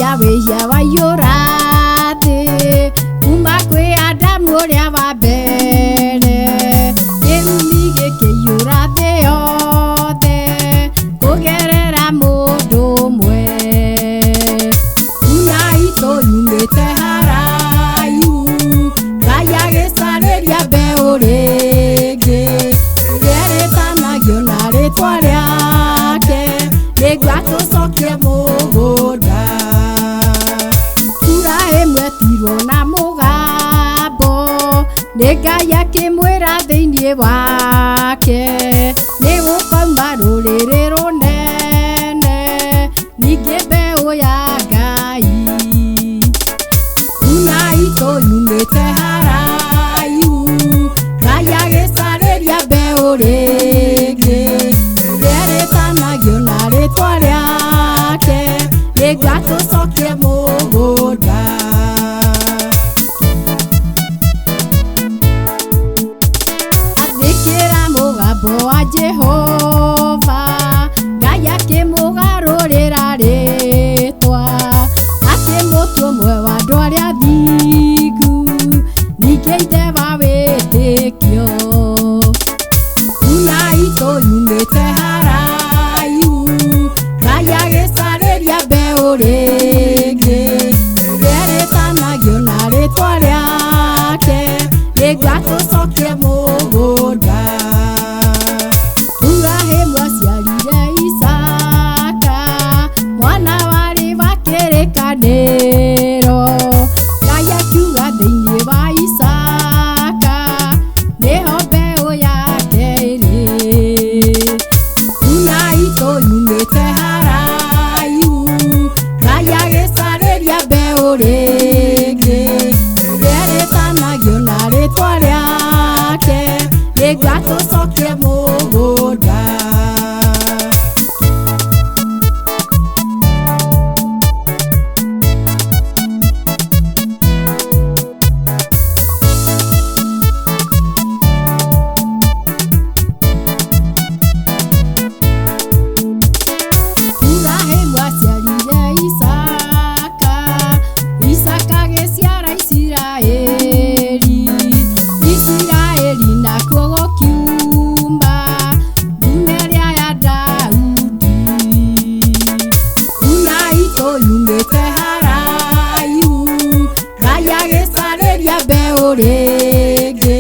ya wehia wa yurate kuma kwe Adamu uria wa mbere kirumi giki yurate yothe kugerera mundu umwe una ito yumite haraihu Ngai agicariria mbeu ringi rieretanagio na ritwa riake niguo atucokie mugunda tura imwe tirwo na mugambo ni Ngai akimwira thiini wake ni gukauma ruriri runene ningi mbeu ya Ngai una ito yumite haraihu Ngai agicariria mbeu ringi rieretanagio na ritwa riake niguo atucokie mugunda athikira mugambo wa Jehova Ngai akimugarurira ritwa akimutua umwe wa andu aria athingu ningi ithe wa witikio una ito yumite haraihu Ngai agicariria mbeu ringi rieretanagio na ritwa riake niguo atucokie mugunda Ibrahimu aciarire Isaka mwana wari wa kirikaniro Ngai akiuga thiini wa Isaka niho mbeu yake iri una ito yumite haraihu Ngai agicariria mbeu ringi rieretanagio na ritwa riake niguo atucokie mugunda Ibrahimu aciarire Isaka Isaka agiciara Isiraeli Isiraeli nakuo gukiuma thuna iria ya Daudi una ito yumite haraihu Ngai agicariria mbeu ringi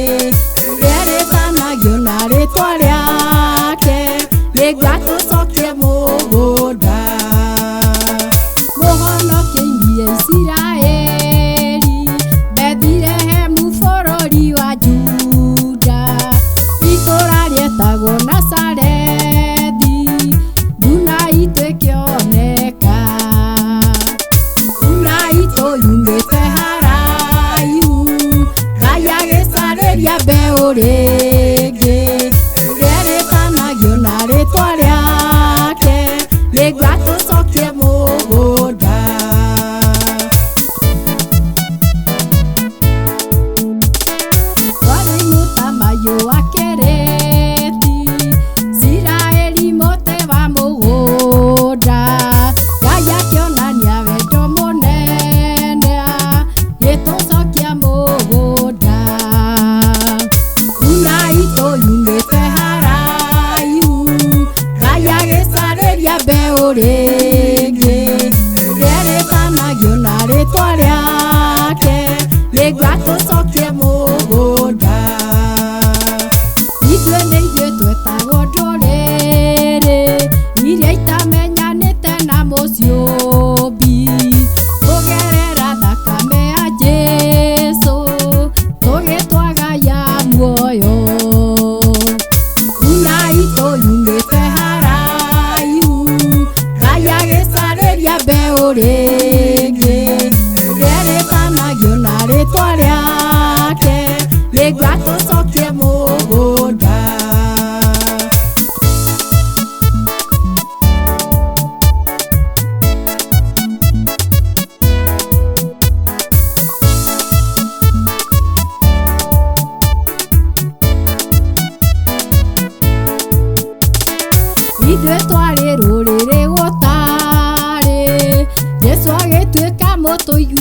rieretanagio na ritwa riake niguo atucokie mugunda muhonokia Isiraeli Bethilehemu bururi wa Juda itura rietagwo Nazarethi thuna itu ikioneka una ito yumite haraihu Ngai agicariria mbeu ringi rieretanagio na ritwa riake niguo atucokie mugunda wari mutamayo wa Kereti Isiraeli mote wa mugunda Ngai akionania wendo munene gitucokia mugunda una ito yumite haraihu Ngai agicariria mbeu ringi rieretanagio na ritwa riake niguo atucokie mugunda ithuĩ nĩ ithuĩ twetagwo ndũrĩrĩ iria itamenyanĩte na mũciũmbi kũgerera thakame ya Jesũ tũgĩtwaga ya muoyo una ito yumite haraihu Ngai agicariria mbeu ringi rieretanagio na ritwa riake niguo atucokie mugunda ithuĩ twarĩ rũrĩrĩ gũtarĩ Jesũ gũtũigua